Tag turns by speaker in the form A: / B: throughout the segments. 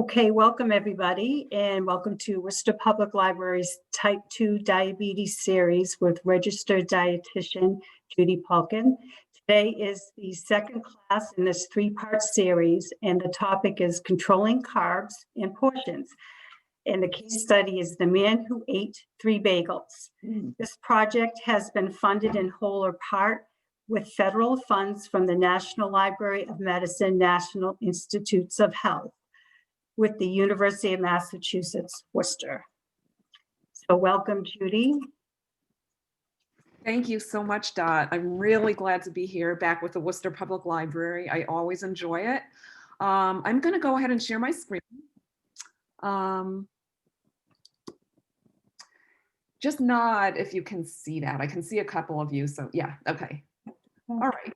A: Okay, welcome everybody, and welcome to Worcester Public Library's Type 2 Diabetes Series with registered dietitian Judy Palken. Today is the second class in this three-part series, and the topic is controlling carbs and portions. And the case study is the man who ate 3 bagels. This project has been funded in whole or part with federal funds from the National Library of Medicine, National Institutes of Health, with the University of Massachusetts, Worcester. So welcome, Judy.
B: Thank you so much, Dot. I'm really glad to be here back with the Worcester Public Library. I always enjoy it. I'm going to go ahead and share my screen. Just nod if you can see that. I can see a couple of you, so yeah, okay. All right.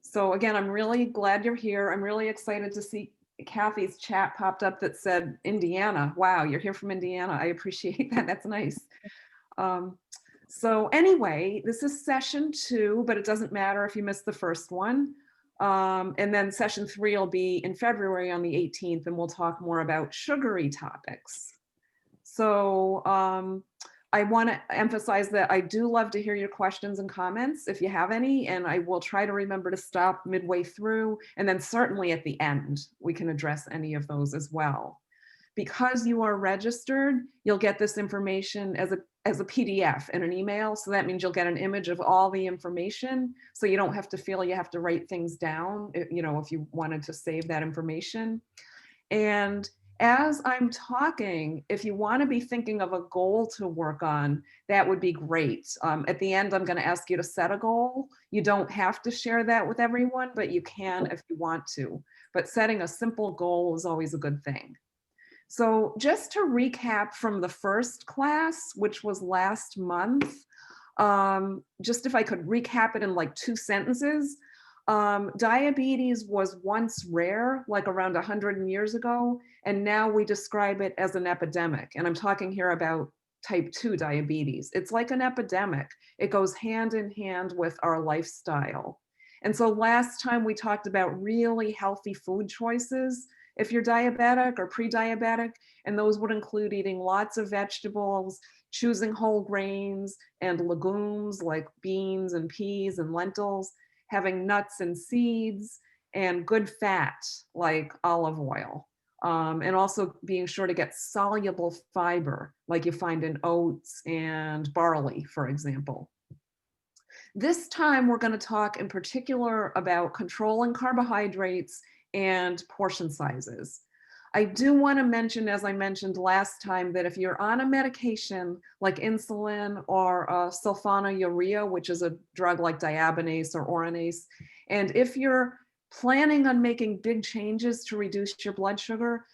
B: So again, I'm really glad you're here. I'm really excited to see Kathy's chat popped up that said Indiana. Wow, you're here from Indiana. I appreciate that. That's nice. So anyway, this is session 2, but it doesn't matter if you missed the first one. And then session 3 will be in February on the 18th, and we'll talk more about sugary topics. So I want to emphasize that I do love to hear your questions and comments if you have any, and I will try to remember to stop midway through, and then certainly at the end, we can address any of those as well. Because you are registered, you'll get this information as a PDF in an email, so that means you'll get an image of all the information, so you don't have to feel you have to write things down, if you wanted to save that information. And as I'm talking, if you want to be thinking of a goal to work on, that would be great. At the end, I'm going to ask you to set a goal. You don't have to share that with everyone, but you can if you want to. But setting a simple goal is always a good thing. So just to recap from the first class, which was last month, just if I could recap it in like 2 sentences. Diabetes was once rare, like around 100 years ago, and now we describe it as an epidemic. And I'm talking here about type 2 diabetes. It's like an epidemic. It goes hand in hand with our lifestyle. And so last time we talked about really healthy food choices if you're diabetic or pre-diabetic, and those would include eating lots of vegetables, choosing whole grains and legumes like beans and peas and lentils, having nuts and seeds, and good fat like olive oil. And also being sure to get soluble fiber like you find in oats and barley, for example. This time we're going to talk in particular about controlling carbohydrates and portion sizes. I do want to mention, as I mentioned last time, that if you're on a medication like insulin or sulfonylurea, which is a drug like diabinase or oronase, and if you're planning on making big changes to reduce your blood sugar,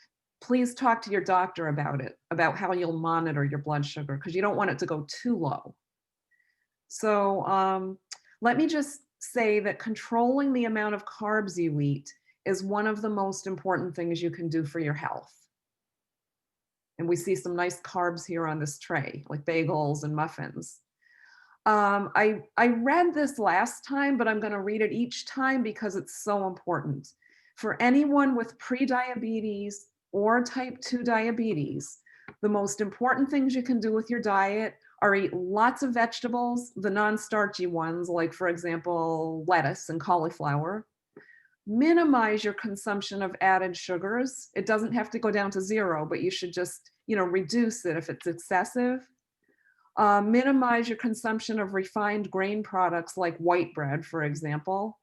B: please talk to your doctor about it, about how you'll monitor your blood sugar, because you don't want it to go too low. So let me just say that controlling the amount of carbs you eat is one of the most important things you can do for your health. And we see some nice carbs here on this tray, like bagels and muffins. I read this last time, but I'm going to read it each time because it's so important. For anyone with pre-diabetes or type 2 diabetes, the most important things you can do with your diet are eat lots of vegetables, the non-starchy ones, like, for example, lettuce and cauliflower. Minimize your consumption of added sugars. It doesn't have to go down to 0, but you should just, reduce it if it's excessive. Minimize your consumption of refined grain products like white bread, for example.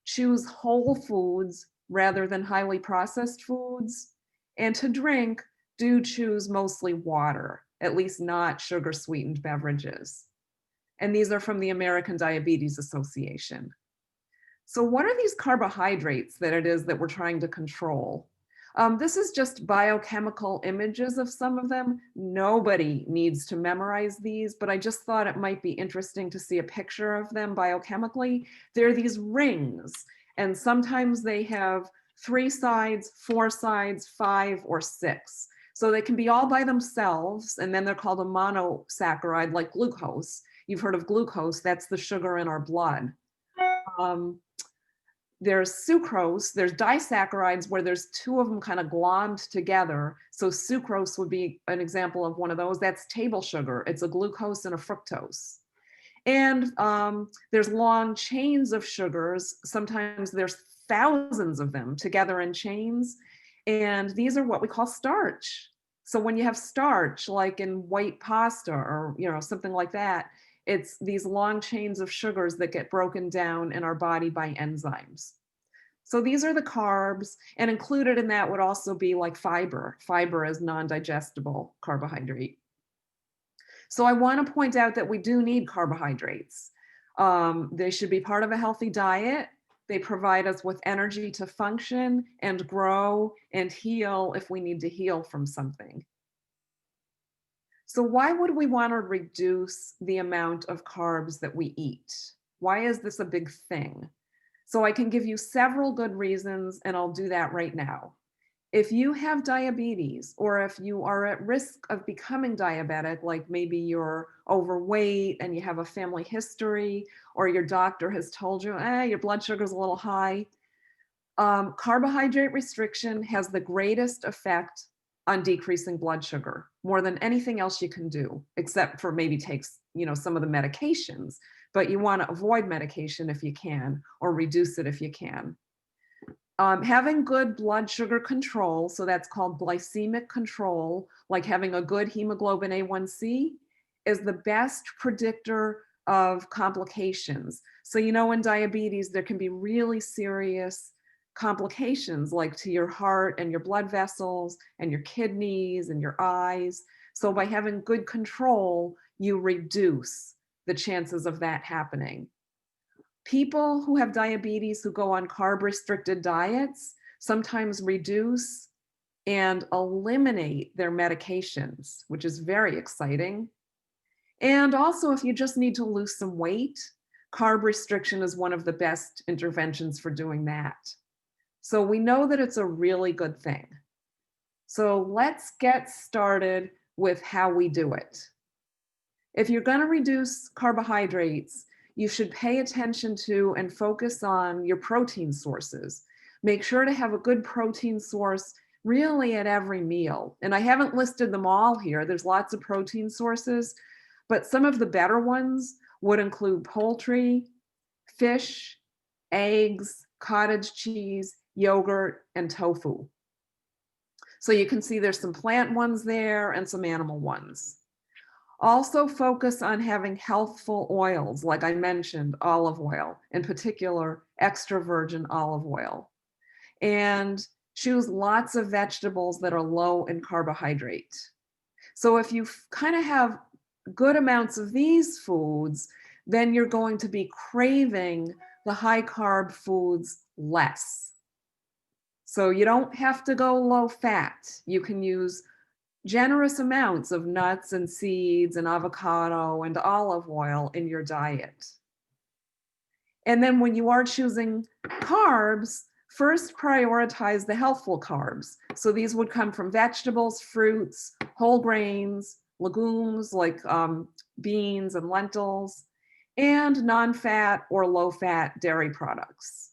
B: Choose whole foods rather than highly processed foods. And to drink, do choose mostly water, at least not sugar-sweetened beverages. And these are from the American Diabetes Association. So what are these carbohydrates that it is that we're trying to control? This is just biochemical images of some of them. Nobody needs to memorize these, but I just thought it might be interesting to see a picture of them biochemically. They're these rings, and sometimes they have 3 sides, 4 sides, 5, or 6. So they can be all by themselves, and then they're called a monosaccharide, like glucose. You've heard of glucose, that's the sugar in our blood. there's sucrose, there's disaccharides where there's two of them kind of glommed together. So sucrose would be an example of one of those. That's table sugar. It's a glucose and a fructose. And there's long chains of sugars. Sometimes there's thousands of them together in chains. And these are what we call starch. So when you have starch, like in white pasta or something like that, it's these long chains of sugars that get broken down in our body by enzymes. So these are the carbs, and included in that would also be like fiber. Fiber is non-digestible carbohydrate. So I want to point out that we do need carbohydrates. They should be part of a healthy diet. They provide us with energy to function and grow and heal if we need to heal from something. So why would we want to reduce the amount of carbs that we eat? Why is this a big thing? So I can give you several good reasons, and I'll do that right now. If you have diabetes, or if you are at risk of becoming diabetic, like maybe you're overweight and you have a family history, or your doctor has told you, your blood sugar is a little high, carbohydrate restriction has the greatest effect on decreasing blood sugar, more than anything else you can do, except for maybe take some of the medications. But you want to avoid medication if you can, or reduce it if you can. Having good blood sugar control, so that's called glycemic control, like having a good hemoglobin A1C, is the best predictor of complications. So in diabetes, there can be really serious complications, like to your heart and your blood vessels and your kidneys and your eyes. So by having good control, you reduce the chances of that happening. People who have diabetes who go on carb-restricted diets sometimes reduce and eliminate their medications, which is very exciting. And also, if you just need to lose some weight, carb restriction is one of the best interventions for doing that. So we know that it's a really good thing. So let's get started with how we do it. If you're going to reduce carbohydrates, you should pay attention to and focus on your protein sources. Make sure to have a good protein source really at every meal. And I haven't listed them all here. There's lots of protein sources, but some of the better ones would include poultry, fish, eggs, cottage cheese, yogurt, and tofu. So you can see there's some plant ones there and some animal ones. Also focus on having healthful oils, like I mentioned, olive oil, in particular, extra virgin olive oil. And choose lots of vegetables that are low in carbohydrate. So if you kind of have good amounts of these foods, then you're going to be craving the high carb foods less. So you don't have to go low fat. You can use generous amounts of nuts and seeds and avocado and olive oil in your diet. And then when you are choosing carbs, first prioritize the healthful carbs. So these would come from vegetables, fruits, whole grains, legumes like beans and lentils, and non-fat or low-fat dairy products.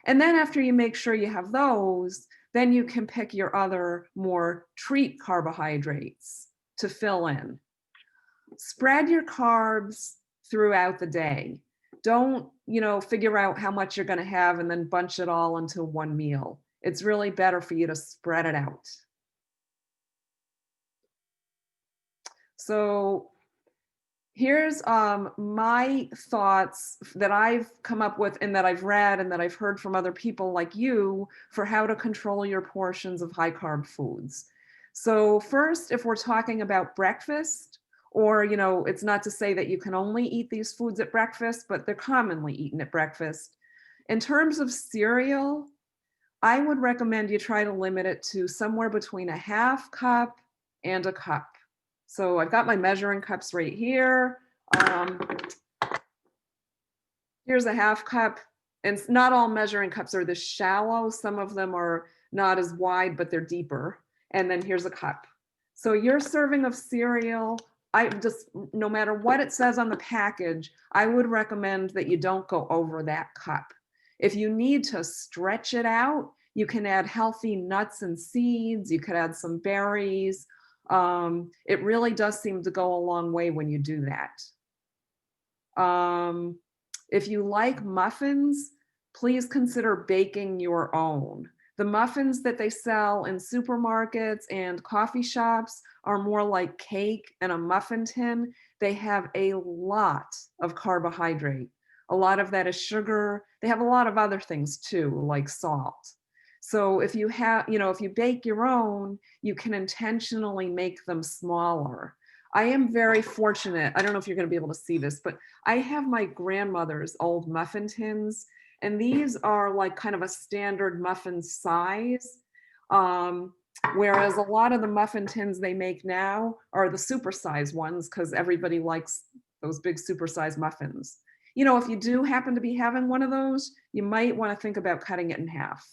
B: And then after you make sure you have those, then you can pick your other more treat carbohydrates to fill in. Spread your carbs throughout the day. Don't, figure out how much you're going to have and then bunch it all into one meal. It's really better for you to spread it out. So here's my thoughts that I've come up with and that I've read and that I've heard from other people like you for how to control your portions of high carb foods. So first, if we're talking about breakfast, or, it's not to say that you can only eat these foods at breakfast, but they're commonly eaten at breakfast. In terms of cereal, I would recommend you try to limit it to somewhere between a half cup and a cup. So I've got my measuring cups right here. Here's a half cup, and not all measuring cups are this shallow. Some of them are not as wide, but they're deeper. And then here's a cup. So your serving of cereal, no matter what it says on the package, I would recommend that you don't go over that cup. If you need to stretch it out, you can add healthy nuts and seeds. You could add some berries. It really does seem to go a long way when you do that. If you like muffins, please consider baking your own. The muffins that they sell in supermarkets and coffee shops are more like cake and a muffin tin. They have a lot of carbohydrate. A lot of that is sugar. They have a lot of other things too, like salt. So if you have, if you bake your own, you can intentionally make them smaller. I am very fortunate. I don't know if you're going to be able to see this, but I have my grandmother's old muffin tins, and these are like kind of a standard muffin size. Whereas a lot of the muffin tins they make now are the supersize ones because everybody likes those big supersize muffins. If you do happen to be having one of those, you might want to think about cutting it in half.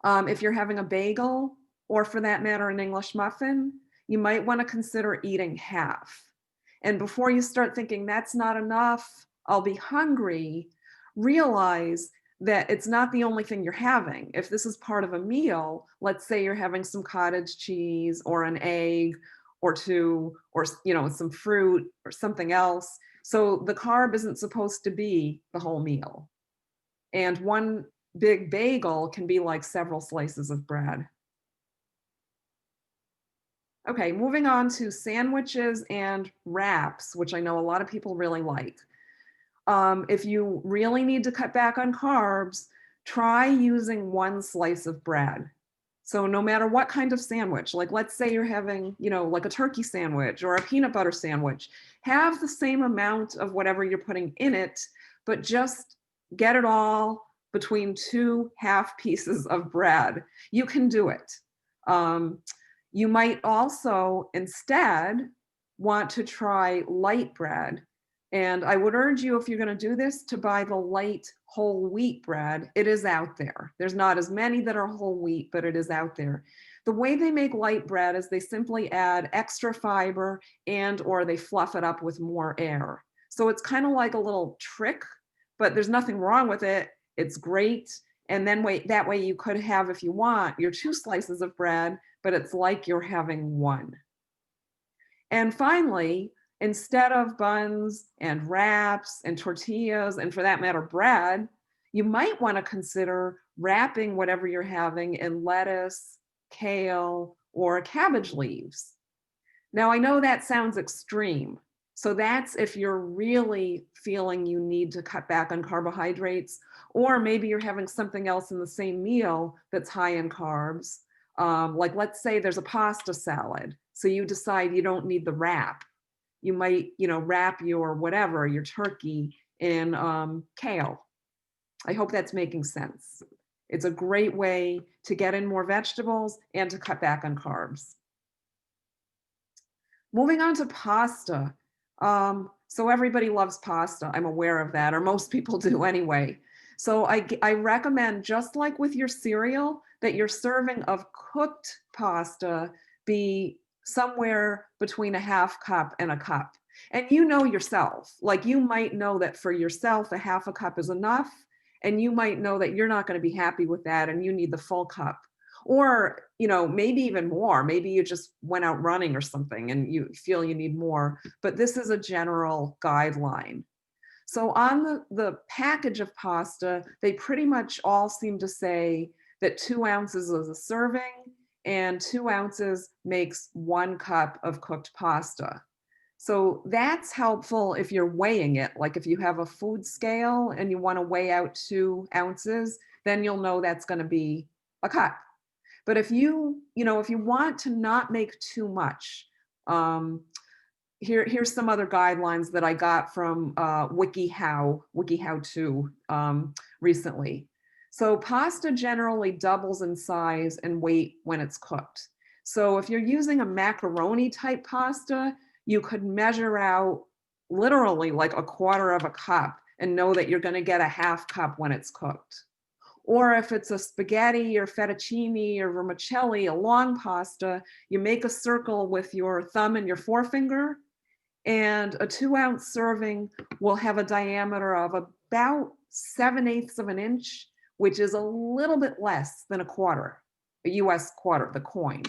B: If you're having a bagel, or for that matter, an English muffin, you might want to consider eating half. And before you start thinking that's not enough, I'll be hungry, realize that it's not the only thing you're having. If this is part of a meal, let's say you're having some cottage cheese or an egg or two, or some fruit or something else. So the carb isn't supposed to be the whole meal. And one big bagel can be like several slices of bread. Okay, moving on to sandwiches and wraps, which I know a lot of people really like. If you really need to cut back on carbs, try using one slice of bread. So no matter what kind of sandwich, like let's say you're having, like a turkey sandwich or a peanut butter sandwich, have the same amount of whatever you're putting in it, but just get it all between 2 half pieces of bread. You can do it. You might also instead want to try light bread. And I would urge you, if you're going to do this, to buy the light whole wheat bread. It is out there. There's not as many that are whole wheat, but it is out there. The way they make light bread is they simply add extra fiber or they fluff it up with more air. So it's kind of like a little trick, but there's nothing wrong with it. It's great. And then that way you could have, if you want, your 2 slices of bread, but it's like you're having 1. And finally, instead of buns and wraps and tortillas, and for that matter, bread, you might want to consider wrapping whatever you're having in lettuce, kale, or cabbage leaves. Now, I know that sounds extreme. So that's if you're really feeling you need to cut back on carbohydrates, or maybe you're having something else in the same meal that's high in carbs. Like let's say there's a pasta salad. So you decide you don't need the wrap. You might, wrap your whatever, your turkey in kale. I hope that's making sense. It's a great way to get in more vegetables and to cut back on carbs. Moving on to pasta. So everybody loves pasta. I'm aware of that, or most people do anyway. So I recommend, just like with your cereal, that your serving of cooked pasta be somewhere between a half cup and a cup. And you know yourself, like you might know that for yourself, a half a cup is enough. And you might know that you're not going to be happy with that and you need the full cup. Or, maybe even more. Maybe you just went out running or something and you feel you need more. But this is a general guideline. So on the package of pasta, they pretty much all seem to say that 2 ounces is a serving and 2 ounces makes 1 cup of cooked pasta. So that's helpful if you're weighing it. Like if you have a food scale and you want to weigh out 2 ounces, then you'll know that's going to be a cup. But if you want to not make too much, here's some other guidelines that I got from WikiHow 2 recently. So pasta generally doubles in size and weight when it's cooked. So if you're using a macaroni type pasta, you could measure out literally like a quarter of a cup and know that you're going to get a half cup when it's cooked. Or if it's a spaghetti or fettuccine or vermicelli, a long pasta, you make a circle with your thumb and your forefinger, and a 2 ounce serving will have a diameter of about 7/8 of an inch, which is a little bit less than a quarter, a US quarter, the coin.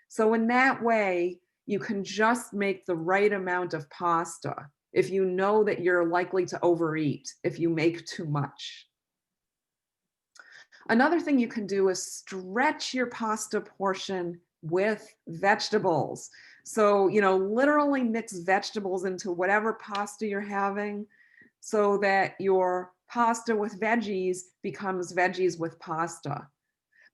B: So in that way, you can just make the right amount of pasta if you know that you're likely to overeat if you make too much. Another thing you can do is stretch your pasta portion with vegetables. So, literally mix vegetables into whatever pasta you're having so that your pasta with veggies becomes veggies with pasta.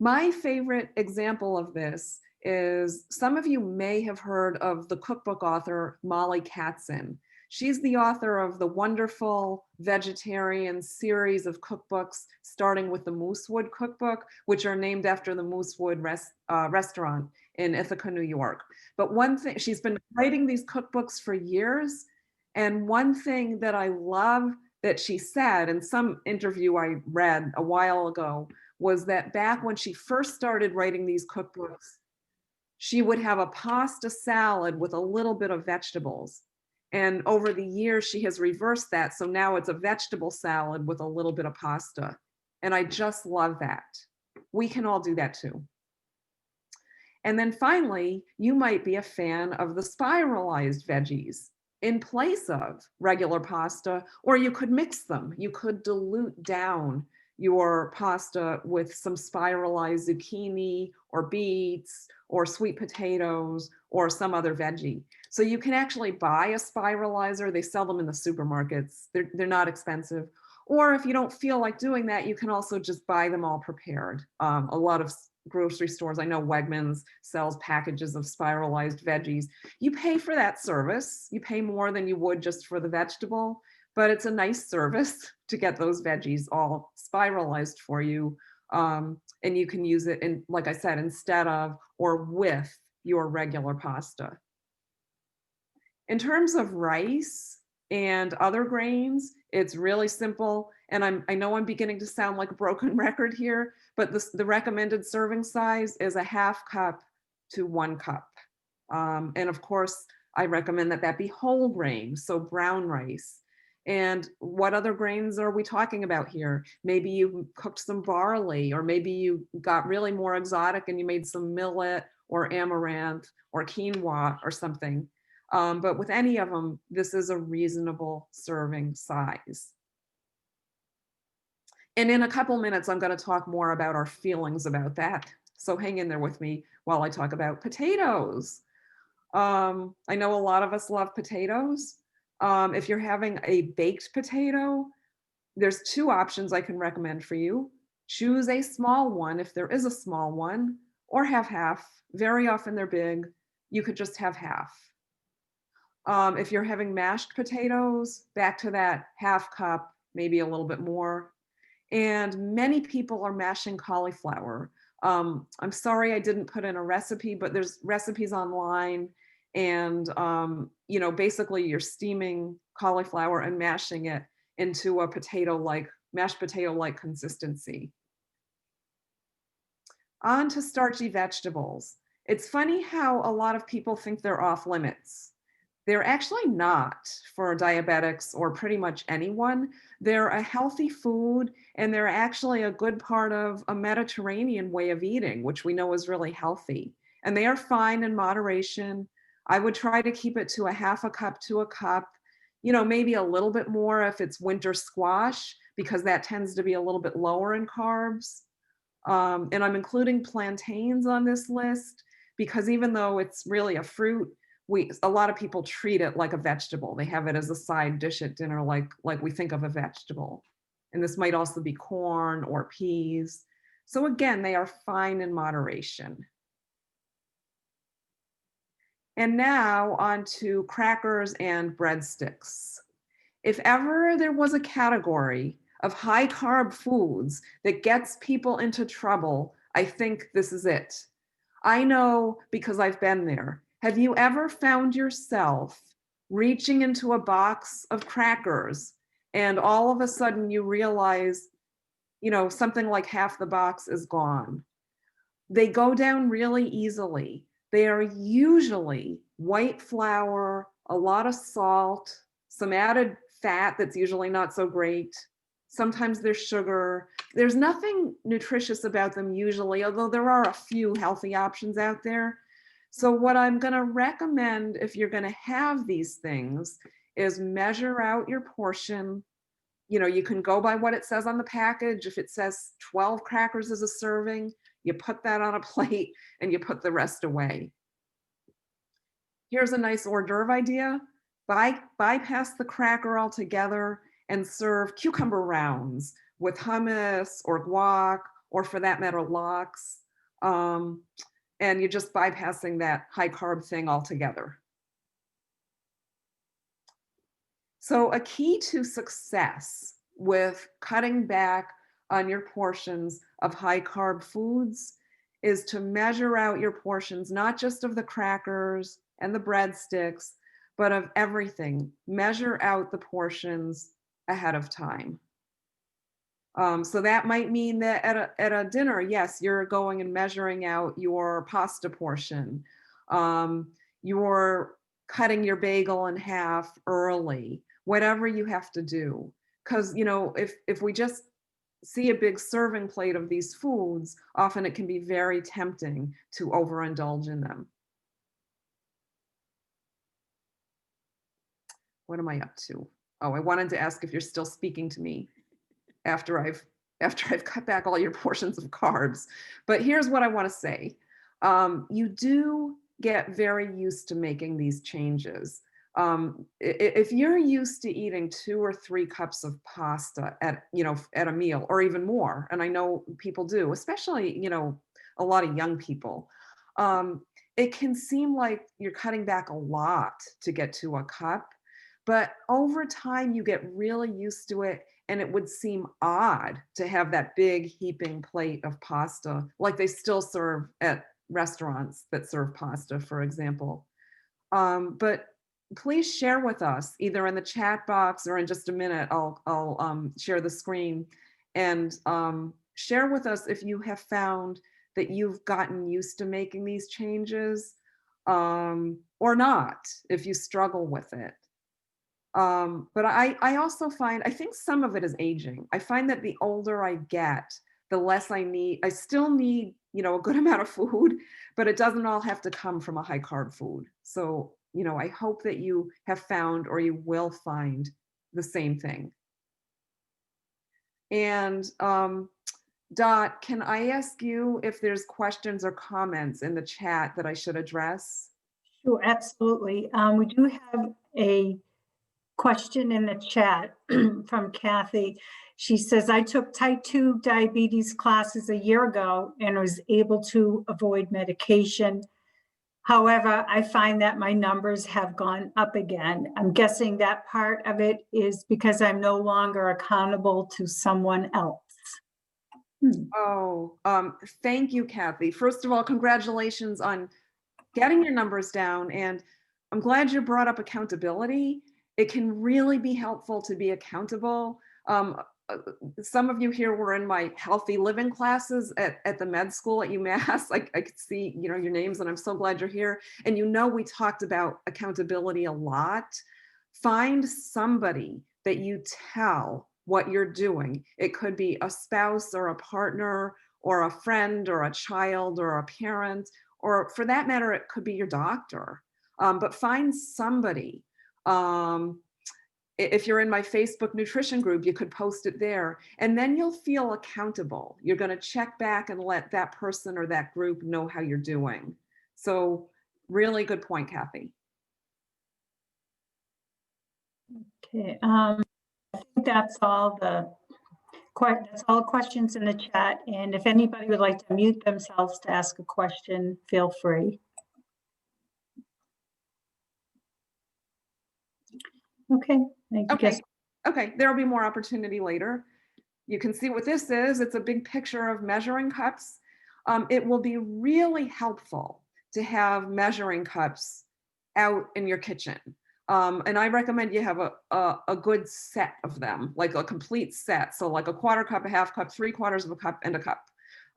B: My favorite example of this is some of you may have heard of the cookbook author Molly Katzin. She's the author of the wonderful vegetarian series of cookbooks, starting with the Moosewood cookbook, which are named after the Moosewood restaurant in Ithaca, New York. But one thing, she's been writing these cookbooks for years. And one thing that I love that she said in some interview I read a while ago was that back when she first started writing these cookbooks, she would have a pasta salad with a little bit of vegetables. And over the years, she has reversed that. So now it's a vegetable salad with a little bit of pasta. And I just love that. We can all do that too. And then finally, you might be a fan of the spiralized veggies in place of regular pasta, or you could mix them. You could dilute down your pasta with some spiralized zucchini or beets or sweet potatoes or some other veggie. So you can actually buy a spiralizer. They sell them in the supermarkets. They're not expensive. Or if you don't feel like doing that, you can also just buy them all prepared. A lot of grocery stores, I know Wegmans sells packages of spiralized veggies. You pay for that service. You pay more than you would just for the vegetable, but it's a nice service to get those veggies all spiralized for you. And you can use it, in, like I said, instead of or with your regular pasta. In terms of rice and other grains, it's really simple. And I know I'm beginning to sound like a broken record here, but the recommended serving size is a 1/2 cup to 1 cup. And of course, I recommend that be whole grain, so brown rice. And what other grains are we talking about here? Maybe you cooked some barley, or maybe you got really more exotic and you made some millet or amaranth or quinoa or something. But with any of them, this is a reasonable serving size. And in a couple minutes, I'm going to talk more about our feelings about that. So hang in there with me while I talk about potatoes. I know a lot of us love potatoes. If you're having a baked potato, there's 2 options I can recommend for you. Choose a small one if there is a small one, or have half. Very often they're big. You could just have half. If you're having mashed potatoes, back to that 1/2 cup, maybe a little bit more. And many people are mashing cauliflower. I'm sorry I didn't put in a recipe, but there's recipes online. And, basically you're steaming cauliflower and mashing it into a mashed potato-like consistency. On to starchy vegetables. It's funny how a lot of people think they're off limits. They're actually not for diabetics or pretty much anyone. They're a healthy food, and they're actually a good part of a Mediterranean way of eating, which we know is really healthy. And they are fine in moderation. I would try to keep it to a 1/2 cup to a cup, maybe a little bit more if it's winter squash, because that tends to be a little bit lower in carbs. And I'm including plantains on this list because even though it's really a fruit, a lot of people treat it like a vegetable. They have it as a side dish at dinner, like we think of a vegetable. And this might also be corn or peas. So again, they are fine in moderation. And now on to crackers and breadsticks. If ever there was a category of high carb foods that gets people into trouble, I think this is it. I know because I've been there. Have you ever found yourself reaching into a box of crackers and all of a sudden you realize, something like half the box is gone? They go down really easily. They are usually white flour, a lot of salt, some added fat that's usually not so great, Sometimes there's sugar. There's nothing nutritious about them usually, although there are a few healthy options out there. So what I'm going to recommend if you're going to have these things is measure out your portion. You know, you can go by what it says on the package. If it says 12 crackers is a serving, you put that on a plate and you put the rest away. Here's a nice hors d'oeuvre idea. Bypass the cracker altogether and serve cucumber rounds with hummus or guac, or for that matter, lox. And you're just bypassing that high carb thing altogether. So a key to success with cutting back on your portions of high carb foods is to measure out your portions, not just of the crackers and the breadsticks, but of everything. Measure out the portions ahead of time. So that might mean that at a dinner, yes, you're going and measuring out your pasta portion. You're cutting your bagel in half early, whatever you have to do. Because, you know, if we just see a big serving plate of these foods, often it can be very tempting to overindulge in them. What am I up to? Oh, I wanted to ask if you're still speaking to me after I've cut back all your portions of carbs. But here's what I want to say. You do get very used to making these changes. If you're used to eating 2 or 3 cups of pasta at a meal, or even more, and I know people do, especially, you know, a lot of young people, it can seem like you're cutting back a lot to get to a cup. But over time, you get really used to it, and it would seem odd to have that big heaping plate of pasta, like they still serve at restaurants that serve pasta, for example. But please share with us, either in the chat box or in just a minute, I'll share the screen, and share with us if you have found that you've gotten used to making these changes, or not, if you struggle with it. But I also find, I think some of it is aging. I find that the older I get, the less I need. I still need, you know, a good amount of food, but it doesn't all have to come from a high carb food. So, you know, I hope that you have found, or you will find, the same thing. And Dot, can I ask you if there's questions or comments in the chat that I should address?
A: Sure, absolutely. We do have a question in the chat from Kathy. She says, I took type 2 diabetes classes a year ago and was able to avoid medication. However, I find that my numbers have gone up again. I'm guessing that part of it is because I'm no longer accountable to someone else.
B: Oh, thank you, Kathy. First of all, congratulations on getting your numbers down. And I'm glad you brought up accountability. It can really be helpful to be accountable. Some of you here were in my healthy living classes at the med school at UMass. I could see, you know, your names, and I'm so glad you're here. And you know, we talked about accountability a lot. Find somebody that you tell what you're doing. It could be a spouse or a partner or a friend or a child or a parent, or for that matter, it could be your doctor. But find somebody. If you're in my Facebook nutrition group, you could post it there, and then you'll feel accountable. You're going to check back and let that person or that group know how you're doing. So really good point, Kathy.
A: Okay, I think that's all the questions in the chat. And if anybody would like to mute themselves to ask a question, feel free. Okay, I guess.
B: Okay, there'll be more opportunity later. You can see what this is. It's a big picture of measuring cups. It will be really helpful to have measuring cups out in your kitchen. And I recommend you have a good set of them, like a complete set. So like a 1/4 cup, a 1/2 cup, 3/4 of a cup, and a cup.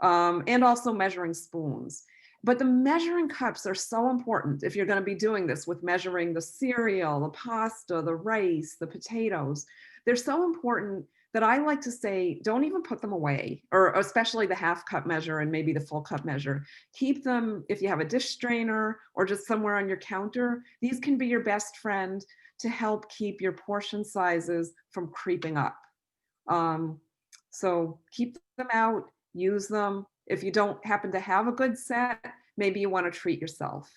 B: And also measuring spoons. But the measuring cups are so important if you're going to be doing this with measuring the cereal, the pasta, the rice, the potatoes. They're so important that I like to say, don't even put them away, or especially the half cup measure and maybe the full cup measure. Keep them if you have a dish strainer or just somewhere on your counter. These can be your best friend to help keep your portion sizes from creeping up. So keep them out, use them. If you don't happen to have a good set, maybe you want to treat yourself.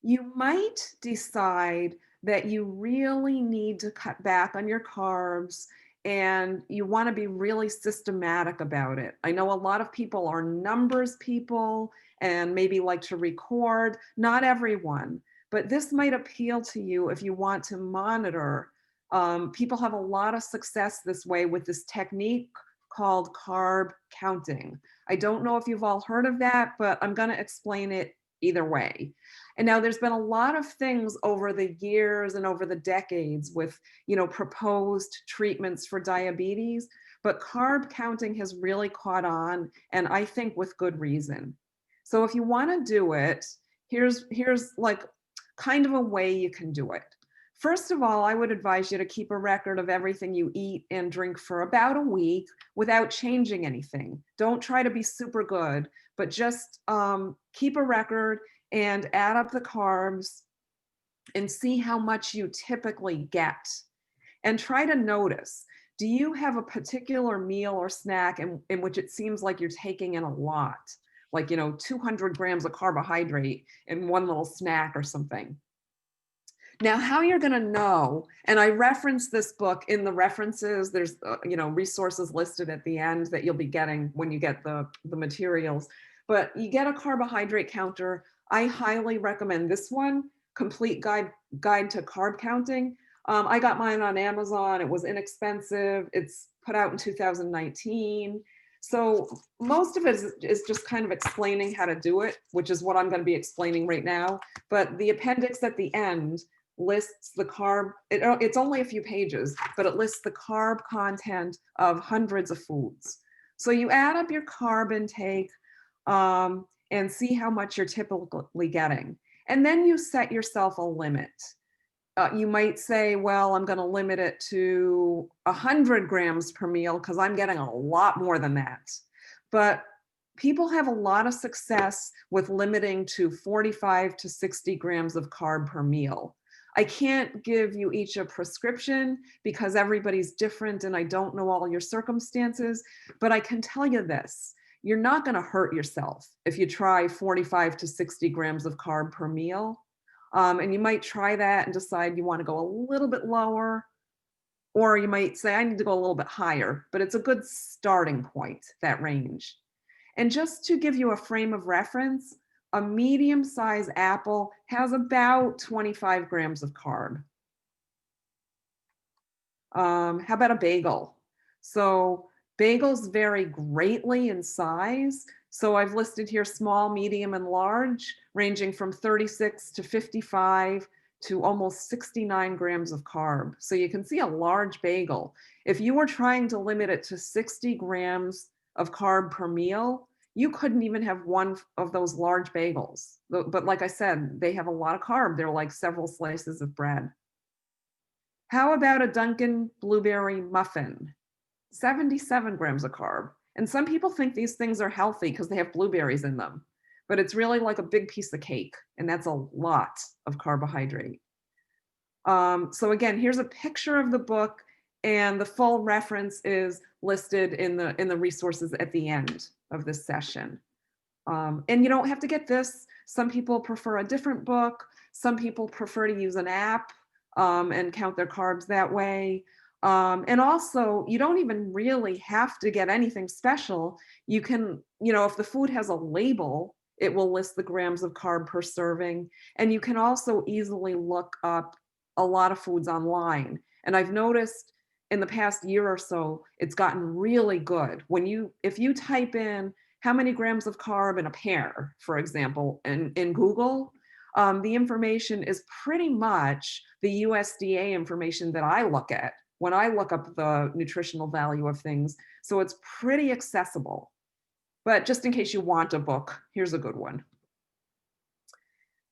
B: You might decide that you really need to cut back on your carbs and you want to be really systematic about it. I know a lot of people are numbers people and maybe like to record, not everyone, but this might appeal to you if you want to monitor. People have a lot of success this way with this technique called carb counting. I don't know if you've all heard of that, but I'm going to explain it either way. And now there's been a lot of things over the years and over the decades with, proposed treatments for diabetes, but carb counting has really caught on, and I think with good reason. So if you want to do it, here's like kind of a way you can do it. First of all, I would advise you to keep a record of everything you eat and drink for about a week without changing anything. Don't try to be super good, but just keep a record and add up the carbs and see how much you typically get. And try to notice, do you have a particular meal or snack in which it seems like you're taking in a lot? Like, 200 grams of carbohydrate in one little snack or something. Now, how you're going to know, and I reference this book in the references, there's, resources listed at the end that you'll be getting when you get the materials, but you get a carbohydrate counter. I highly recommend this one, Complete Guide to Carb Counting. I got mine on Amazon. It was inexpensive. It's put out in 2019. So most of it is just kind of explaining how to do it, which is what I'm going to be explaining right now. But the appendix at the end lists the carb, it's only a few pages, but it lists the carb content of hundreds of foods. So you add up your carb intake and see how much you're typically getting. And then you set yourself a limit. You might say, well, I'm going to limit it to 100 grams per meal because I'm getting a lot more than that. But people have a lot of success with limiting to 45 to 60 grams of carb per meal. I can't give you each a prescription because everybody's different and I don't know all your circumstances, but I can tell you this, you're not going to hurt yourself if you try 45 to 60 grams of carb per meal. And you might try that and decide you want to go a little bit lower, or you might say, I need to go a little bit higher, but it's a good starting point, that range. And just to give you a frame of reference, a medium-sized apple has about 25 grams of carb. How about a bagel? So bagels vary greatly in size. So I've listed here small, medium, and large, ranging from 36 to 55 to almost 69 grams of carb. So you can see a large bagel. If you were trying to limit it to 60 grams of carb per meal, you couldn't even have one of those large bagels. But like I said, they have a lot of carb. They're like several slices of bread. How about a Dunkin' blueberry muffin? 77 grams of carb. And some people think these things are healthy because they have blueberries in them, but it's really like a big piece of cake, and that's a lot of carbohydrate. So again, here's a picture of the book, and the full reference is listed in the resources at the end of this session. And you don't have to get this. Some people prefer a different book. Some people prefer to use an app and count their carbs that way. And also, you don't even really have to get anything special. You can, if the food has a label, it will list the grams of carb per serving. And you can also easily look up a lot of foods online. And I've noticed in the past year or so, it's gotten really good. If you type in how many grams of carb in a pear, for example, in Google, the information is pretty much the USDA information that I look at when I look up the nutritional value of things. So it's pretty accessible. But just in case you want a book, here's a good one.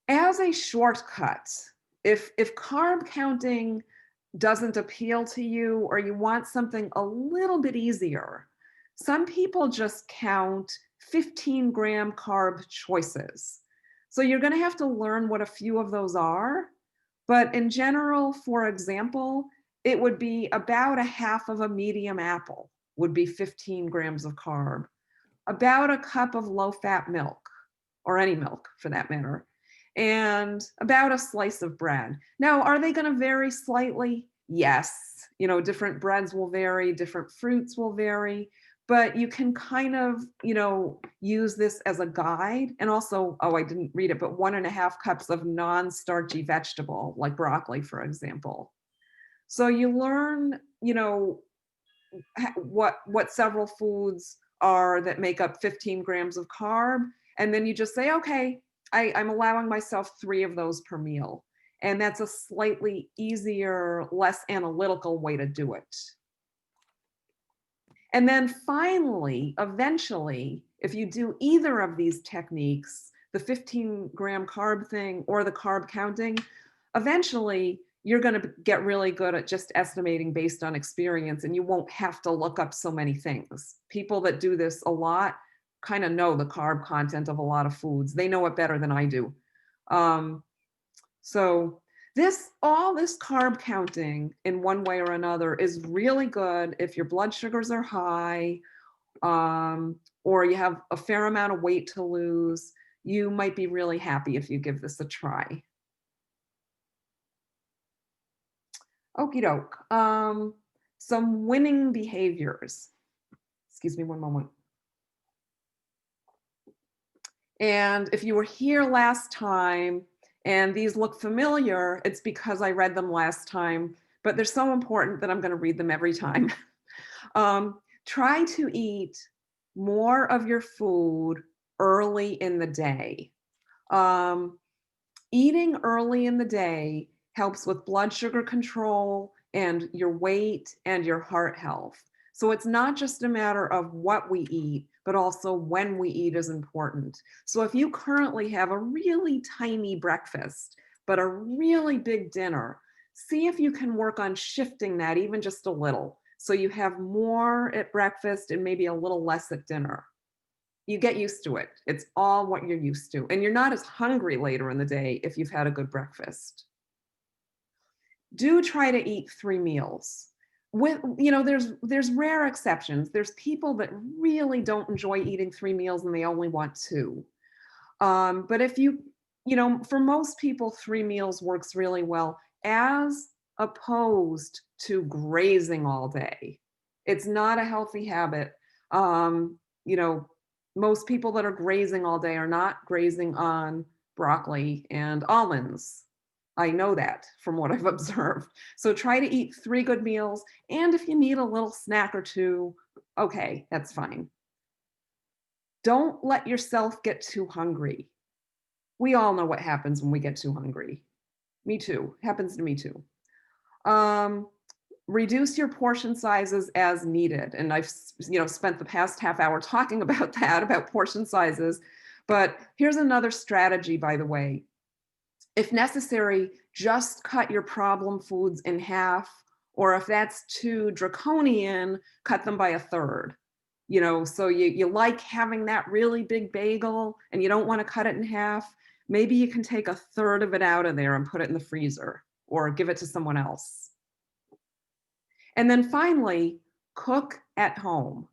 B: As a shortcut, if carb counting doesn't appeal to you, or you want something a little bit easier, some people just count 15-gram carb choices. So you're going to have to learn what a few of those are. But in general, for example, it would be about a half of a medium apple would be 15 grams of carb, about a cup of low-fat milk, or any milk for that matter, and about a slice of bread. Now, are they going to vary slightly? Yes. Different breads will vary, different fruits will vary, but you can kind of, use this as a guide. And also, oh, I didn't read it, but 1.5 cups of non-starchy vegetable, like broccoli, for example. So you learn, what several foods are that make up 15 grams of carb. And then you just say, okay, I'm allowing myself 3 of those per meal. And that's a slightly easier, less analytical way to do it. And then finally, eventually, if you do either of these techniques, the 15-gram carb thing or the carb counting, eventually you're going to get really good at just estimating based on experience, and you won't have to look up so many things. People that do this a lot kind of know the carb content of a lot of foods. They know it better than I do. So all this carb counting in one way or another is really good if your blood sugars are high, or you have a fair amount of weight to lose. You might be really happy if you give this a try. Okie doke. Some winning behaviors. Excuse me one moment. And if you were here last time and these look familiar, it's because I read them last time, but they're so important that I'm going to read them every time. Try to eat more of your food early in the day. Eating early in the day helps with blood sugar control and your weight and your heart health. So it's not just a matter of what we eat, but also when we eat is important. So if you currently have a really tiny breakfast, but a really big dinner, see if you can work on shifting that even just a little. So you have more at breakfast and maybe a little less at dinner. You get used to it. It's all what you're used to. And you're not as hungry later in the day if you've had a good breakfast. Do try to eat 3 meals. There's rare exceptions. There's people that really don't enjoy eating 3 meals and they only want 2. But if for most people, 3 meals works really well, as opposed to grazing all day. It's not a healthy habit. Most people that are grazing all day are not grazing on broccoli and almonds. I know that from what I've observed. So try to eat 3 good meals. And if you need a little snack or 2, okay, that's fine. Don't let yourself get too hungry. We all know what happens when we get too hungry. Me too. Happens to me too. Reduce your portion sizes as needed. And I've spent the past half hour talking about that, about portion sizes. But here's another strategy, by the way. If necessary, just cut your problem foods in half, or if that's too draconian, cut them by 1/3. So you like having that really big bagel and you don't want to cut it in half. Maybe you can take 1/3 of it out of there and put it in the freezer or give it to someone else. And then finally, cook at home.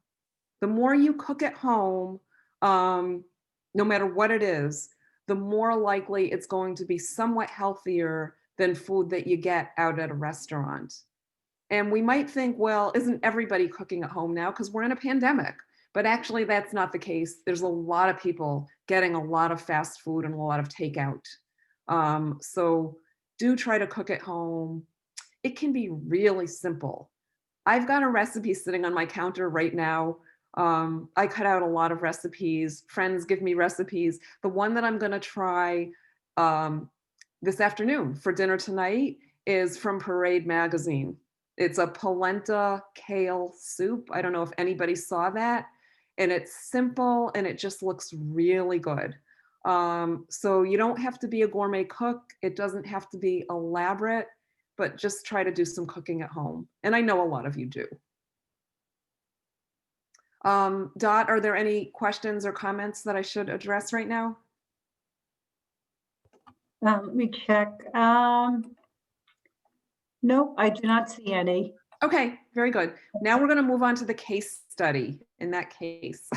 B: The more you cook at home, no matter what it is, the more likely it's going to be somewhat healthier than food that you get out at a restaurant. And we might think, well, isn't everybody cooking at home now because we're in a pandemic? But actually, that's not the case. There's a lot of people getting a lot of fast food and a lot of takeout. So do try to cook at home. It can be really simple. I've got a recipe sitting on my counter right now. I cut out a lot of recipes. Friends give me recipes. The one that I'm going to try this afternoon for dinner tonight is from Parade Magazine. It's a polenta kale soup. I don't know if anybody saw that. And it's simple and it just looks really good. So you don't have to be a gourmet cook. It doesn't have to be elaborate. but just try to do some cooking at home. And I know a lot of you do. Dot, are there any questions or comments that I should address right now?
A: Let me check. Nope, I do not see any.
B: Okay, very good. Now we're going to move on to the case study in that case.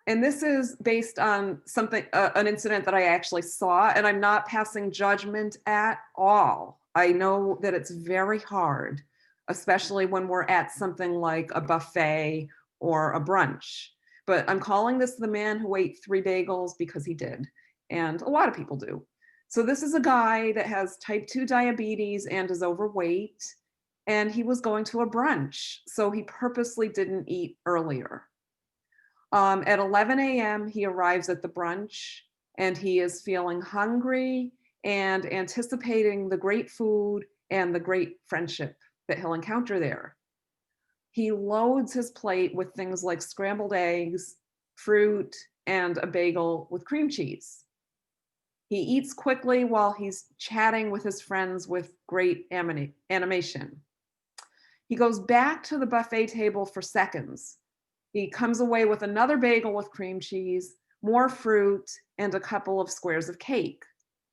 B: And this is based on something, an incident that I actually saw, and I'm not passing judgment at all. I know that it's very hard, especially when we're at something like a buffet or a brunch. But I'm calling this the man who ate 3 bagels because he did. And a lot of people do. So this is a guy that has type 2 diabetes and is overweight. And he was going to a brunch. So he purposely didn't eat earlier. At 11 a.m., he arrives at the brunch and he is feeling hungry and anticipating the great food and the great friendship that he'll encounter there. He loads his plate with things like scrambled eggs, fruit, and a bagel with cream cheese. He eats quickly while he's chatting with his friends with great animation. He goes back to the buffet table for seconds. He comes away with another bagel with cream cheese, more fruit, and a couple of squares of cake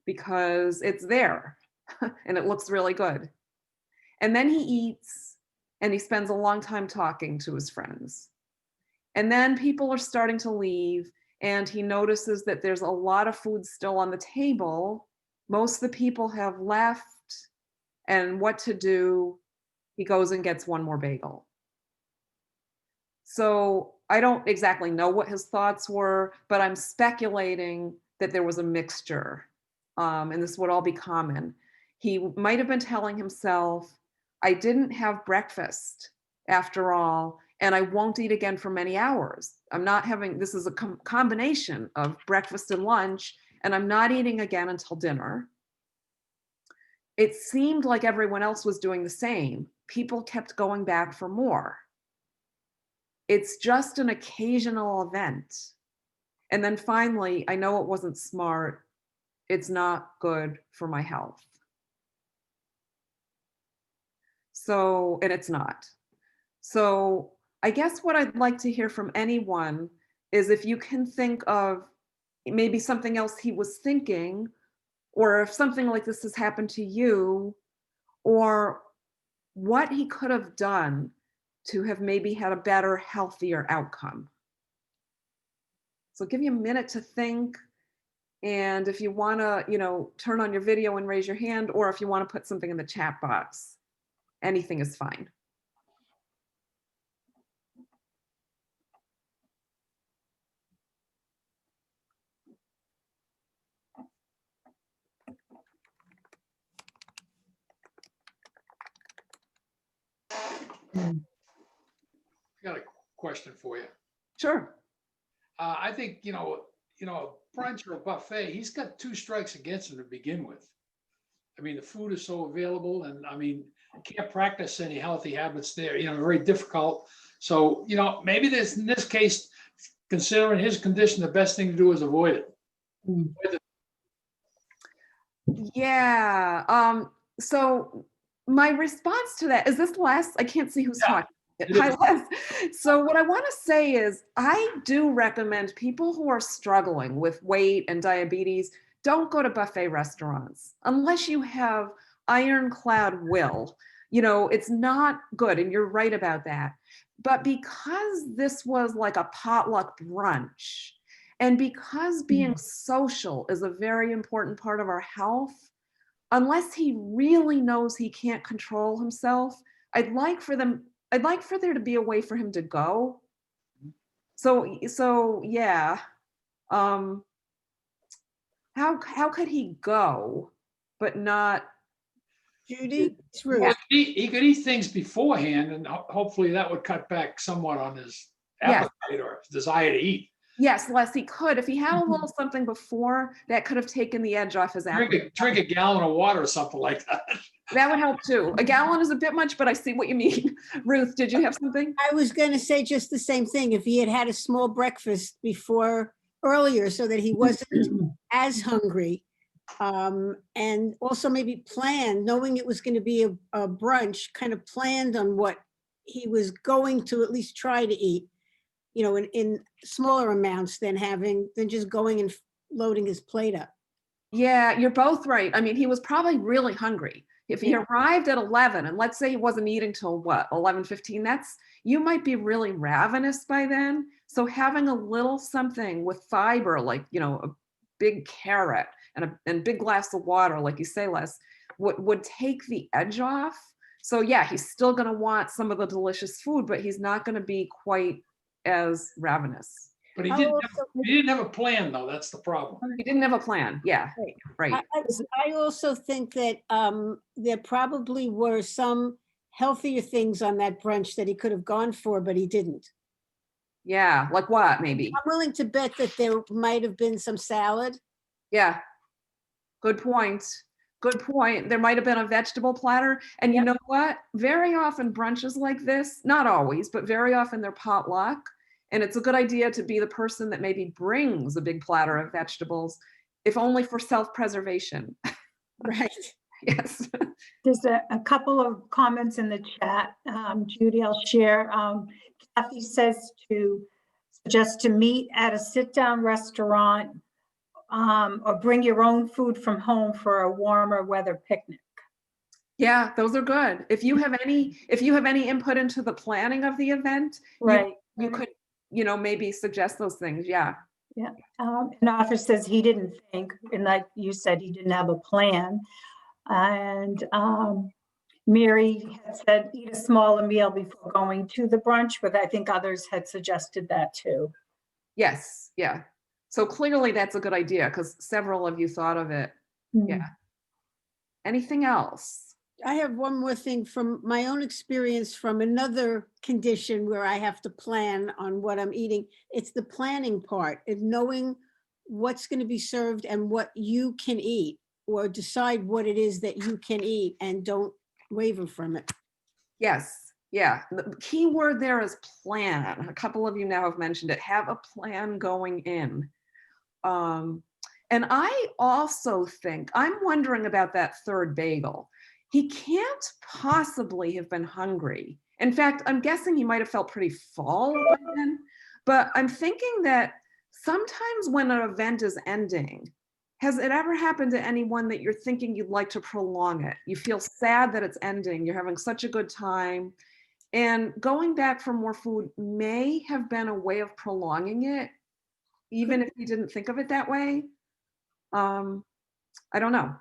B: because it's there and it looks really good. And then he eats and he spends a long time talking to his friends. And then people are starting to leave and he notices that there's a lot of food still on the table. Most of the people have left, and what to do? He goes and gets one more bagel. So I don't exactly know what his thoughts were, but I'm speculating that there was a mixture, and this would all be common. He might have been telling himself, I didn't have breakfast after all, and I won't eat again for many hours. I'm not having, this is a combination of breakfast and lunch, and I'm not eating again until dinner. It seemed like everyone else was doing the same. People kept going back for more. It's just an occasional event. And then finally, I know it wasn't smart. It's not good for my health. So, and it's not. So I guess what I'd like to hear from anyone is if you can think of maybe something else he was thinking, or if something like this has happened to you, or what he could have done to have maybe had a better, healthier outcome. So give you a minute to think. And if you want to, turn on your video and raise your hand, or if you want to put something in the chat box, anything is fine.
C: I got a question for you.
B: Sure.
C: I think, a brunch or a buffet, he's got 2 strikes against him to begin with. I mean, the food is so available, and I mean, can't practice any healthy habits there, very difficult. So, maybe in this case, considering his condition, the best thing to do is avoid it.
B: Yeah. So my response to that is this last, I can't see who's talking. So what I want to say is I do recommend people who are struggling with weight and diabetes, don't go to buffet restaurants unless you have ironclad will. It's not good, and you're right about that. But because this was like a potluck brunch, and because being social is a very important part of our health, unless he really knows he can't control himself, I'd like for there to be a way for him to go. So yeah. How could he go, but not?
D: Judy, it's Ruth.
C: Well, he could eat things beforehand, and hopefully that would cut back somewhat on his appetite or desire to eat.
B: Yes, Les, he could. If he had a little something before, that could have taken the edge off his appetite.
C: Drink a gallon of water or something like that.
B: That would help too. A gallon is a bit much, but I see what you mean. Ruth, did you have something?
D: I was going to say just the same thing. If he had had a small breakfast earlier so that he wasn't as hungry, And also maybe planned, knowing it was going to be a brunch, kind of planned on what he was going to at least try to eat, in smaller amounts than just going and loading his plate up.
B: Yeah, you're both right. I mean, he was probably really hungry. If he
D: Yeah.
B: arrived at 11 and let's say he wasn't eating till what, 11:15, you might be really ravenous by then. So having a little something with fiber, like, a big carrot and big glass of water, like you say, Les, would take the edge off. So yeah, he's still going to want some of the delicious food, but he's not going to be quite as ravenous.
C: But he
D: I'll
C: didn't
D: also-
C: he didn't have a plan though. That's the problem.
B: He didn't have a plan. Yeah, right.
D: I also think that there probably were some healthier things on that brunch that he could have gone for, but he didn't.
B: Yeah, like what, maybe?
D: I'm willing to bet that there might have been some salad.
B: Yeah, good point. Good point. There might have been a vegetable platter. And you know what? Very often brunches like this, not always, but very often they're potluck. And it's a good idea to be the person that maybe brings a big platter of vegetables, if only for self-preservation.
D: Right.
B: Yes.
A: There's a couple of comments in the chat. Judy, I'll share. Kathy says to suggest to meet at a sit-down restaurant or bring your own food from home for a warmer weather picnic.
B: Yeah, those are good. If you have any input into the planning of the event,
A: Right.
B: you could, maybe suggest those things. Yeah.
A: Yeah. An author says he didn't think, and like you said, he didn't have a plan. And Mary had said eat a smaller meal before going to the brunch, but I think others had suggested that too.
B: Yes. Yeah. So clearly that's a good idea because several of you thought of it. Yeah. Anything else?
D: I have one more thing from my own experience from another condition where I have to plan on what I'm eating. It's the planning part and knowing what's going to be served and what you can eat, or decide what it is that you can eat and don't waver from it.
B: Yes. Yeah. The key word there is plan. A couple of you now have mentioned it. Have a plan going in. And I also think, I'm wondering about that third bagel. He can't possibly have been hungry. In fact, I'm guessing he might have felt pretty full by then. But I'm thinking that sometimes when an event is ending, has it ever happened to anyone that you're thinking you'd like to prolong it? You feel sad that it's ending. You're having such a good time. And going back for more food may have been a way of prolonging it, even if you didn't think of it that way. I don't know.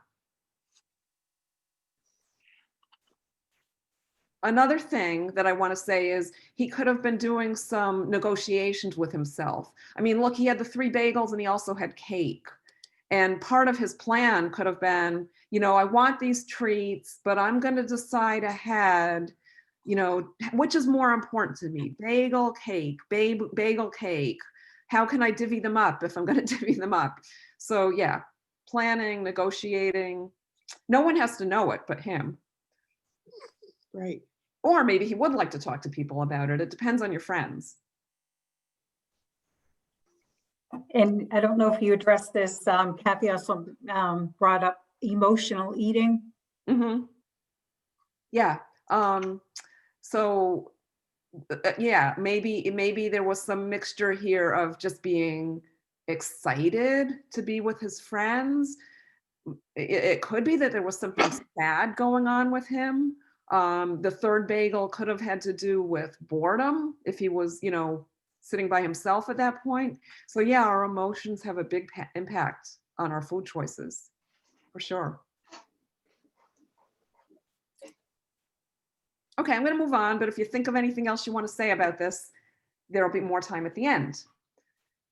B: Another thing that I want to say is he could have been doing some negotiations with himself. I mean, look, he had the 3 bagels and he also had cake. And part of his plan could have been, I want these treats, but I'm going to decide ahead, which is more important to me, bagel cake, bagel cake. How can I divvy them up if I'm going to divvy them up? So yeah, planning, negotiating. No one has to know it but him.
D: Right.
B: Or maybe he would like to talk to people about it. It depends on your friends.
A: And I don't know if you addressed this, Kathy also brought up emotional eating.
B: Mm-hmm. Yeah. So yeah, maybe there was some mixture here of just being excited to be with his friends. It could be that there was something sad going on with him. The third bagel could have had to do with boredom if he was, sitting by himself at that point. So yeah, our emotions have a big impact on our food choices, for sure. Okay, I'm going to move on, but if you think of anything else you want to say about this, there'll be more time at the end.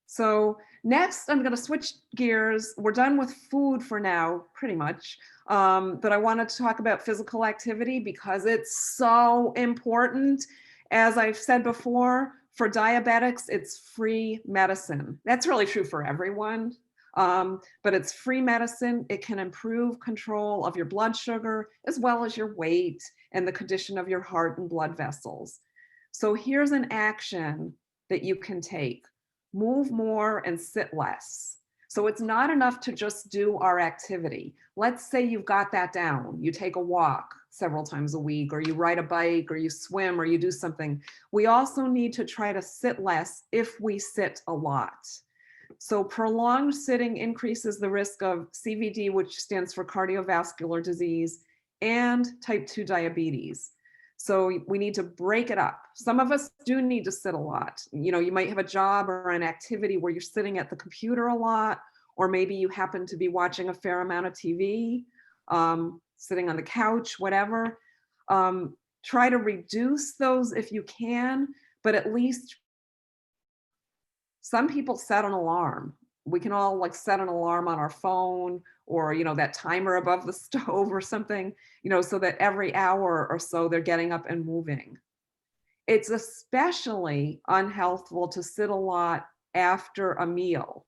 B: So next, I'm going to switch gears. We're done with food for now, pretty much. But I wanted to talk about physical activity because it's so important. As I've said before, for diabetics, it's free medicine. That's really true for everyone. But it's free medicine. It can improve control of your blood sugar as well as your weight and the condition of your heart and blood vessels. So here's an action that you can take. Move more and sit less. So it's not enough to just do our activity. Let's say you've got that down. You take a walk several times a week, or you ride a bike, or you swim, or you do something. We also need to try to sit less if we sit a lot. So prolonged sitting increases the risk of CVD, which stands for cardiovascular disease, and type 2 diabetes. So we need to break it up. Some of us do need to sit a lot. You know, you might have a job or an activity where you're sitting at the computer a lot, or maybe you happen to be watching a fair amount of TV, sitting on the couch, whatever. Try to reduce those if you can, but at least some people set an alarm. We can all like set an alarm on our phone, or, you know, that timer above the stove or something, you know, so that every hour or so they're getting up and moving. It's especially unhealthful to sit a lot after a meal,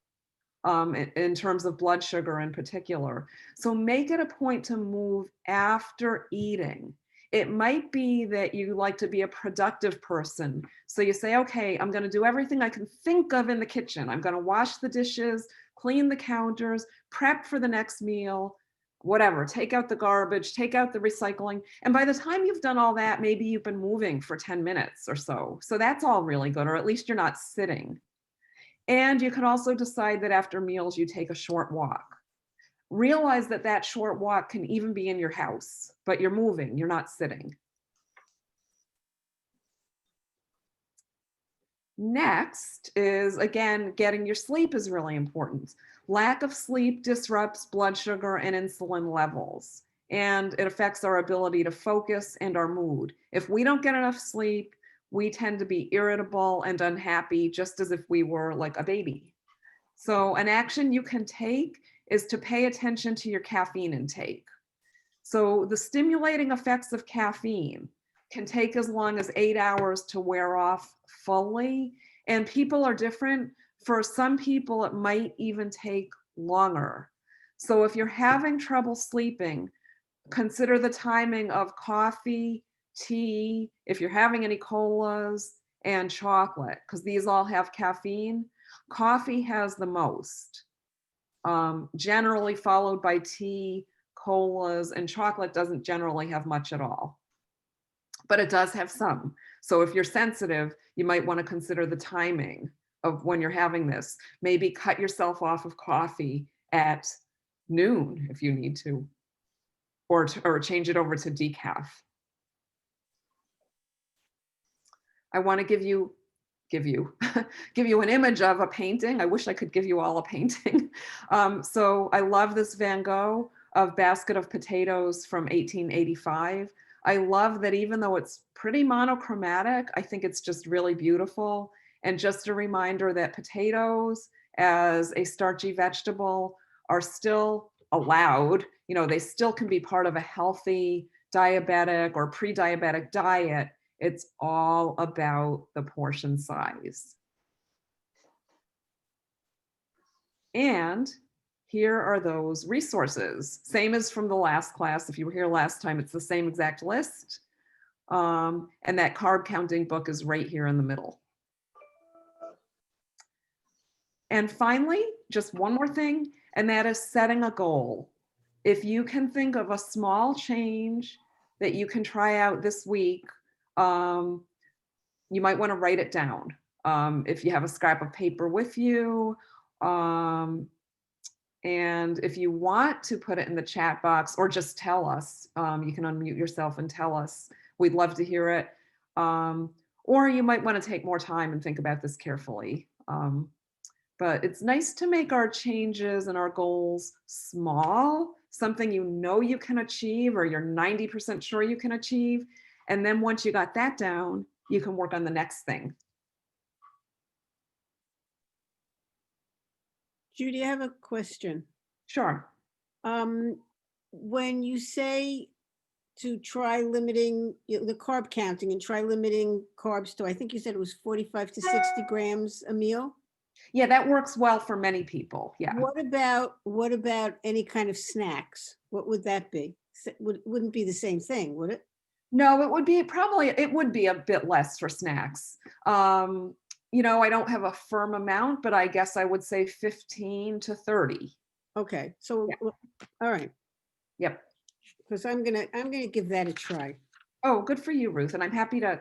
B: in terms of blood sugar in particular. So make it a point to move after eating. It might be that you like to be a productive person. So you say, okay, I'm going to do everything I can think of in the kitchen. I'm going to wash the dishes, clean the counters, prep for the next meal, whatever, take out the garbage, take out the recycling. And by the time you've done all that, maybe you've been moving for 10 minutes or so. So that's all really good, or at least you're not sitting. And you can also decide that after meals, you take a short walk. Realize that that short walk can even be in your house, but you're moving, you're not sitting. Next is, again, getting your sleep is really important. Lack of sleep disrupts blood sugar and insulin levels, and it affects our ability to focus and our mood. If we don't get enough sleep, we tend to be irritable and unhappy, just as if we were like a baby. So an action you can take is to pay attention to your caffeine intake. So the stimulating effects of caffeine can take as long as 8 hours to wear off fully. And people are different. For some people, it might even take longer. So if you're having trouble sleeping, consider the timing of coffee, tea, if you're having any colas, and chocolate, because these all have caffeine. Coffee has the most, generally followed by tea, colas, and chocolate doesn't generally have much at all, but it does have some. So if you're sensitive, you might want to consider the timing of when you're having this. Maybe cut yourself off of coffee at noon if you need to, or change it over to decaf. I want to give you an image of a painting. I wish I could give you all a painting. So I love this Van Gogh of Basket of Potatoes from 1885. I love that even though it's pretty monochromatic, I think it's just really beautiful. And just a reminder that potatoes as a starchy vegetable are still allowed. You know, they still can be part of a healthy diabetic or pre-diabetic diet. It's all about the portion size. And here are those resources. Same as from the last class. If you were here last time, it's the same exact list. And that carb counting book is right here in the middle. And finally, just one more thing, and that is setting a goal. If you can think of a small change that you can try out this week, you might want to write it down. If you have a scrap of paper with you, and if you want to put it in the chat box or just tell us, you can unmute yourself and tell us. We'd love to hear it. Or you might want to take more time and think about this carefully. But it's nice to make our changes and our goals small, something you know you can achieve or you're 90% sure you can achieve. And then once you got that down, you can work on the next thing.
D: Judy, I have a question.
B: Sure.
D: When you say to try limiting the carb counting and try limiting carbs to, I think you said it was 45 to 60 grams a meal?
B: Yeah, that works well for many people. Yeah.
D: What about any kind of snacks? What would that be? Wouldn't be the same thing, would it?
B: No, it would be a bit less for snacks. you know, I don't have a firm amount, but I guess I would say 15 to 30.
D: Okay, so, all right,
B: Yep.
D: because I'm gonna give that a try.
B: Oh, good for you, Ruth. And I'm happy to,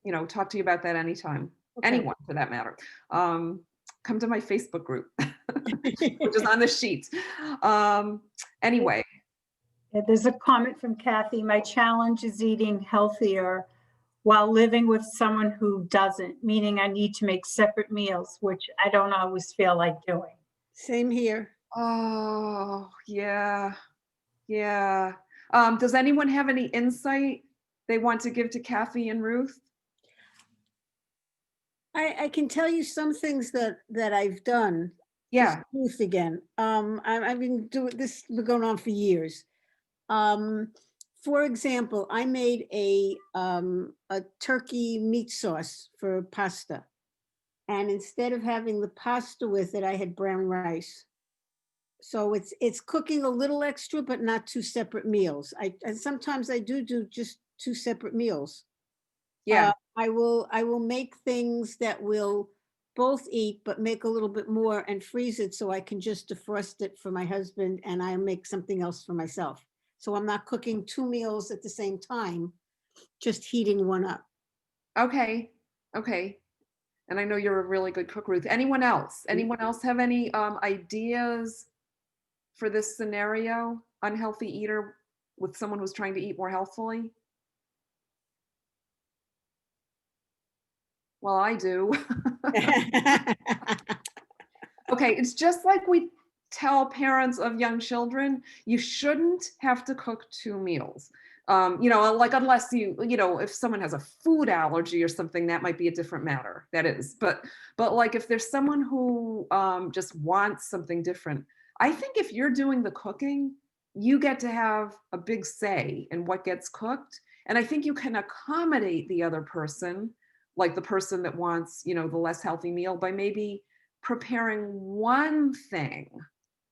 B: you know, talk to you about that anytime.
D: Okay.
B: Anyone for that matter. Come to my Facebook group, which is on the sheet. Anyway,
A: Yeah, there's a comment from Kathy. My challenge is eating healthier while living with someone who doesn't, meaning I need to make separate meals, which I don't always feel like doing.
D: Same here.
B: oh, yeah. Yeah. Does anyone have any insight they want to give to Kathy and Ruth?
D: I can tell you some things that I've done.
B: Yeah.
D: Ruth again. I've been doing this, been going on for years. For example, I made a turkey meat sauce for pasta. And instead of having the pasta with it, I had brown rice. So it's cooking a little extra, but not two separate meals. And sometimes I do just two separate meals.
B: Yeah.
D: I will make things that will both eat, but make a little bit more and freeze it so I can just defrost it for my husband and I make something else for myself. So I'm not cooking two meals at the same time, just heating one up.
B: Okay. Okay. And I know you're a really good cook, Ruth. Anyone else? Anyone else have any ideas for this scenario? Unhealthy eater with someone who's trying to eat more healthfully? Well, I do. Okay, it's just like we tell parents of young children, you shouldn't have to cook two meals. You know, like unless you know, if someone has a food allergy or something, that might be a different matter. That is, but like if there's someone who just wants something different, I think if you're doing the cooking, you get to have a big say in what gets cooked. And I think you can accommodate the other person, like the person that wants, you know, the less healthy meal by maybe preparing one thing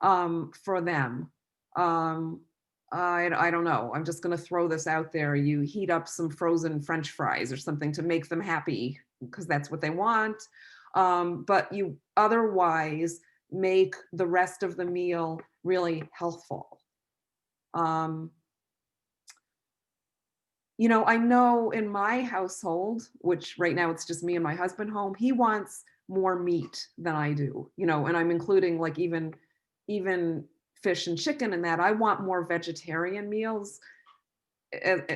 B: for them. I don't know. I'm just going to throw this out there. You heat up some frozen French fries or something to make them happy because that's what they want. But you otherwise make the rest of the meal really healthful. You know, I know in my household, which right now it's just me and my husband home, he wants more meat than I do, you know, and I'm including like even fish and chicken in that. I want more vegetarian meals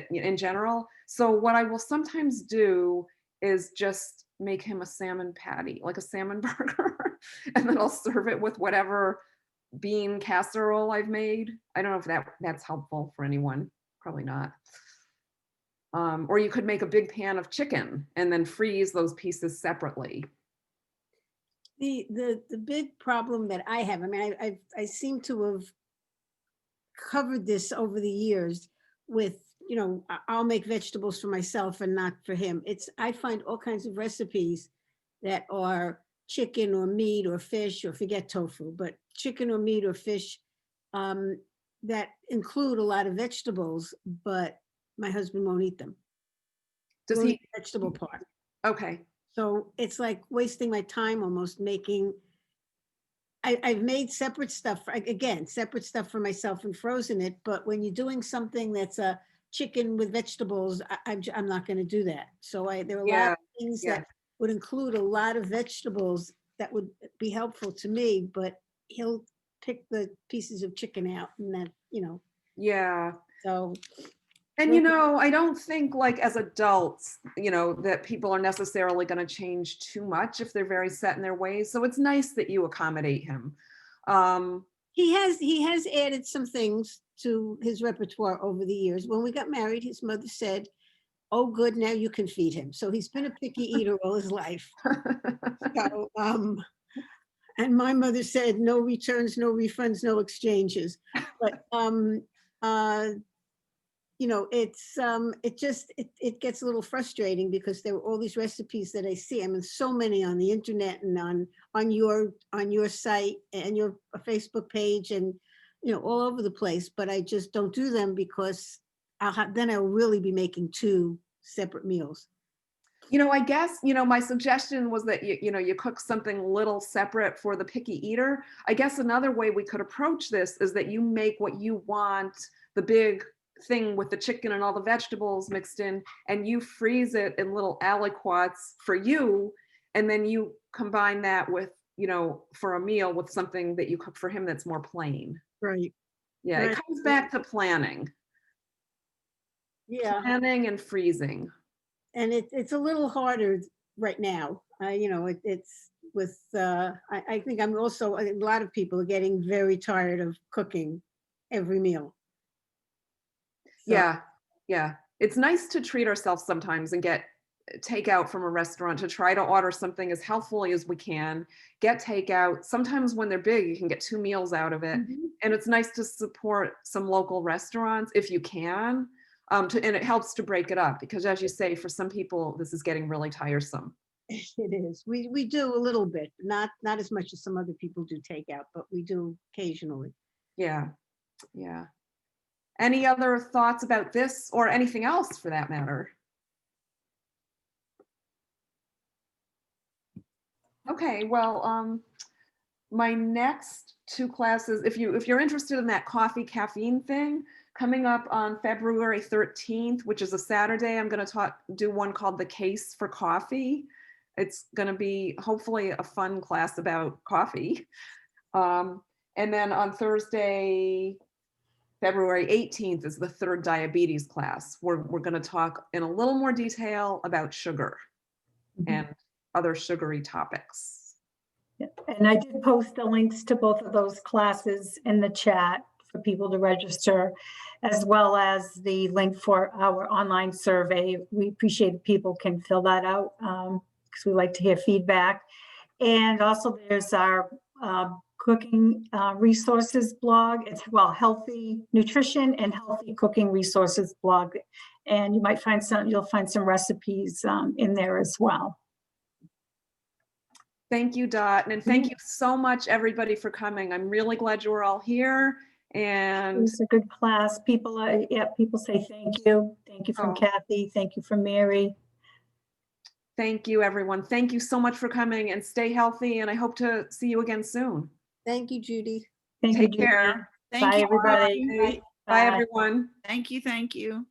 B: in general. So what I will sometimes do is just make him a salmon patty, like a salmon burger, and then I'll serve it with whatever bean casserole I've made. I don't know if that's helpful for anyone. Probably not. Or you could make a big pan of chicken and then freeze those pieces separately.
D: The big problem that I have, I mean, I seem to have covered this over the years with, you know, I'll make vegetables for myself and not for him. I find all kinds of recipes that are chicken or meat or fish, or forget tofu, but chicken or meat or fish that include a lot of vegetables, but my husband won't eat them.
B: Does
D: Won't
B: he?
D: eat the vegetable part.
B: Okay.
D: So it's like wasting my time almost making. I've made separate stuff, again, separate stuff for myself and frozen it. But when you're doing something that's a chicken with vegetables, I'm not going to do that. So there are a lot of things that would include a lot of vegetables that would be helpful to me, but he'll pick the pieces of chicken out and that, you know.
B: Yeah.
D: So.
B: And, you know, I don't think like as adults, you know, that people are necessarily going to change too much if they're very set in their ways. So it's nice that you accommodate him.
D: He has added some things to his repertoire over the years. When we got married, his mother said, "Oh, good, now you can feed him." So he's been a picky eater all his life. So, and my mother said, "No returns, no refunds, no exchanges." But you know, it gets a little frustrating because there are all these recipes that I see. I mean, so many on the internet and on your site and your Facebook page and, you know, all over the place. But I just don't do them because then I'll really be making two separate meals.
B: I guess, my suggestion was that you cook something little separate for the picky eater. I guess another way we could approach this is that you make what you want, the big thing with the chicken and all the vegetables mixed in, and you freeze it in little aliquots for you, and then you combine that with, for a meal with something that you cook for him that's more plain.
D: Right.
B: Yeah, it
D: Right.
B: comes back to planning.
D: Yeah.
B: Planning and freezing.
D: And it's a little harder right now. It's with, I think I think a lot of people are getting very tired of cooking every meal. So,
B: Yeah. It's nice to treat ourselves sometimes and get takeout from a restaurant, to try to order something as healthfully as we can, get takeout. Sometimes when they're big, you can get 2 meals out of it.
D: Mhm.
B: And it's nice to support some local restaurants if you can. And it helps to break it up, because as you say, for some people, this is getting really tiresome.
D: It is. We do a little bit, not as much as some other people do takeout, but we do occasionally.
B: Yeah. Any other thoughts about this or anything else for that matter? Okay, well, my next 2 classes, if you're interested in that coffee caffeine thing, coming up on February 13th, which is a Saturday, I'm going to do one called The Case for Coffee. It's going to be hopefully a fun class about coffee. And then on Thursday, February 18th is the 3rd diabetes class. We're going to talk in a little more detail about sugar and other sugary topics.
A: Yeah, and I did post the links to both of those classes in the chat for people to register, as well as the link for our online survey. We appreciate people can fill that out because we like to hear feedback. And also there's our cooking resources blog. It's healthy nutrition and healthy cooking resources blog. And you'll find some recipes in there as well.
B: Thank you, Dot. And thank you so much, everybody, for coming. I'm really glad you were all here. And
A: It was a good class. People say thank you. Thank you from
B: Oh.
A: Kathy. Thank you from Mary.
B: Thank you, everyone. Thank you so much for coming, and stay healthy. And I hope to see you again soon.
D: Thank you, Judy.
A: Thank you,
B: Take
A: Judy.
B: care.
E: Thank
A: Bye,
E: you.
A: everybody.
B: Bye, everyone.
E: Thank you.